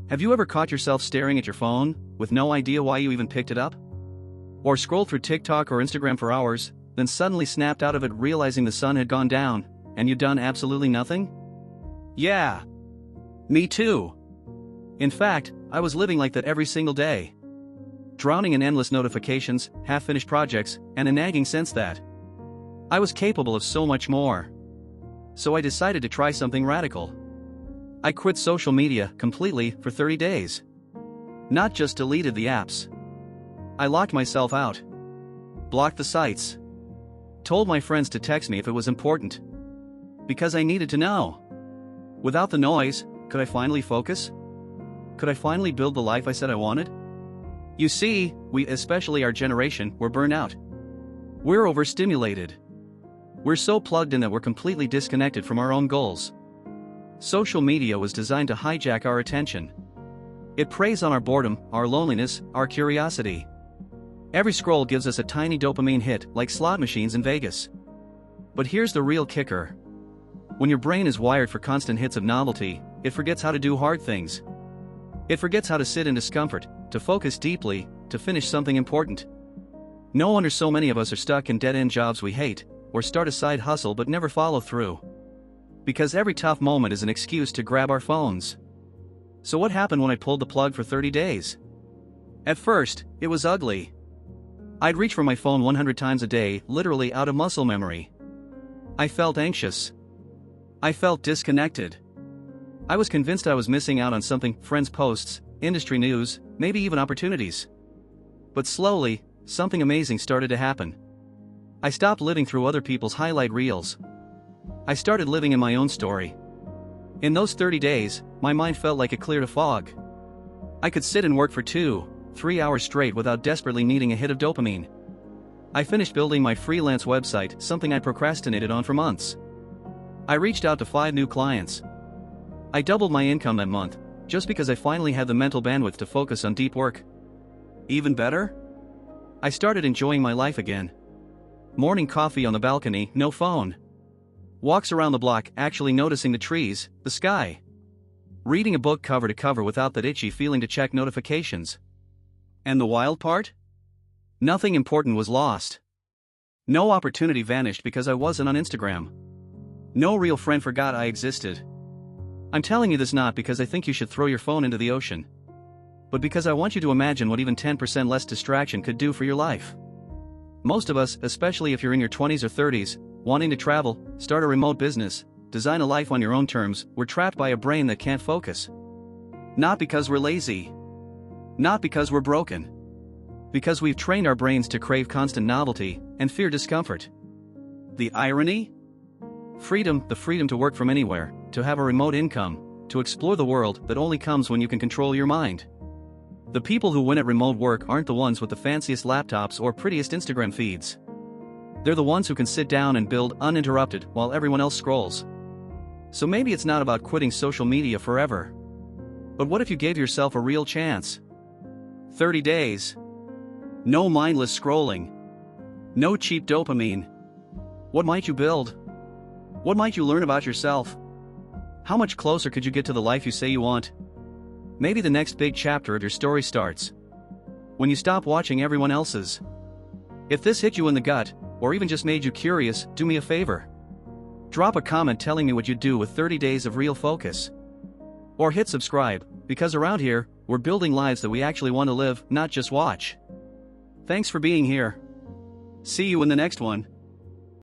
Have you ever caught yourself staring at your phone, with no idea why you even picked it up? Or scrolled through TikTok or Instagram for hours, then suddenly snapped out of it realizing the sun had gone down, and you'd done absolutely nothing? Yeah. Me too. In fact, I was living like that every single day. Drowning in endless notifications, half-finished projects, and a nagging sense that I was capable of so much more. So I decided to try something radical. I quit social media completely for 30 days. Not just deleted the apps. I locked myself out. Blocked the sites. Told my friends to text me if it was important. Because I needed to know. Without the noise, could I finally focus? Could I finally build the life I said I wanted? You see, we, especially our generation, were burnt out. We're overstimulated. We're so plugged in that we're completely disconnected from our own goals. Social media was designed to hijack our attention. It preys on our boredom, our loneliness, our curiosity. Every scroll gives us a tiny dopamine hit, like slot machines in Vegas. But here's the real kicker. When your brain is wired for constant hits of novelty, it forgets how to do hard things. It forgets how to sit in discomfort, to focus deeply, to finish something important. No wonder so many of us are stuck in dead-end jobs we hate, or start a side hustle but never follow through. Because every tough moment is an excuse to grab our phones. So what happened when I pulled the plug for 30 days? At first, it was ugly. I'd reach for my phone 100 times a day, literally out of muscle memory. I felt anxious. I felt disconnected. I was convinced I was missing out on something, friends' posts, industry news, maybe even opportunities. But slowly, something amazing started to happen. I stopped living through other people's highlight reels. I started living in my own story. In those 30 days, my mind felt like it cleared a fog. I could sit and work for 2-3 hours straight without desperately needing a hit of dopamine. I finished building my freelance website, something I procrastinated on for months. I reached out to 5 new clients. I doubled my income that month, just because I finally had the mental bandwidth to focus on deep work. Even better? I started enjoying my life again. Morning coffee on the balcony, no phone. Walks around the block, actually noticing the trees, the sky. Reading a book cover to cover without that itchy feeling to check notifications. And the wild part? Nothing important was lost. No opportunity vanished because I wasn't on Instagram. No real friend forgot I existed. I'm telling you this not because I think you should throw your phone into the ocean, but because I want you to imagine what even 10% less distraction could do for your life. Most of us, especially if you're in your 20s or 30s, wanting to travel, start a remote business, design a life on your own terms, we're trapped by a brain that can't focus. Not because we're lazy. Not because we're broken. Because we've trained our brains to crave constant novelty and fear discomfort. The irony? Freedom, the freedom to work from anywhere, to have a remote income, to explore the world, that only comes when you can control your mind. The people who win at remote work aren't the ones with the fanciest laptops or prettiest Instagram feeds. They're the ones who can sit down and build uninterrupted while everyone else scrolls. So maybe it's not about quitting social media forever. But what if you gave yourself a real chance? 30 days. No mindless scrolling. No cheap dopamine. What might you build? What might you learn about yourself? How much closer could you get to the life you say you want? Maybe the next big chapter of your story starts when you stop watching everyone else's. If this hit you in the gut, or even just made you curious, do me a favor. Drop a comment telling me what you'd do with 30 days of real focus. Or hit subscribe, because around here, we're building lives that we actually want to live, not just watch. Thanks for being here. See you in the next one.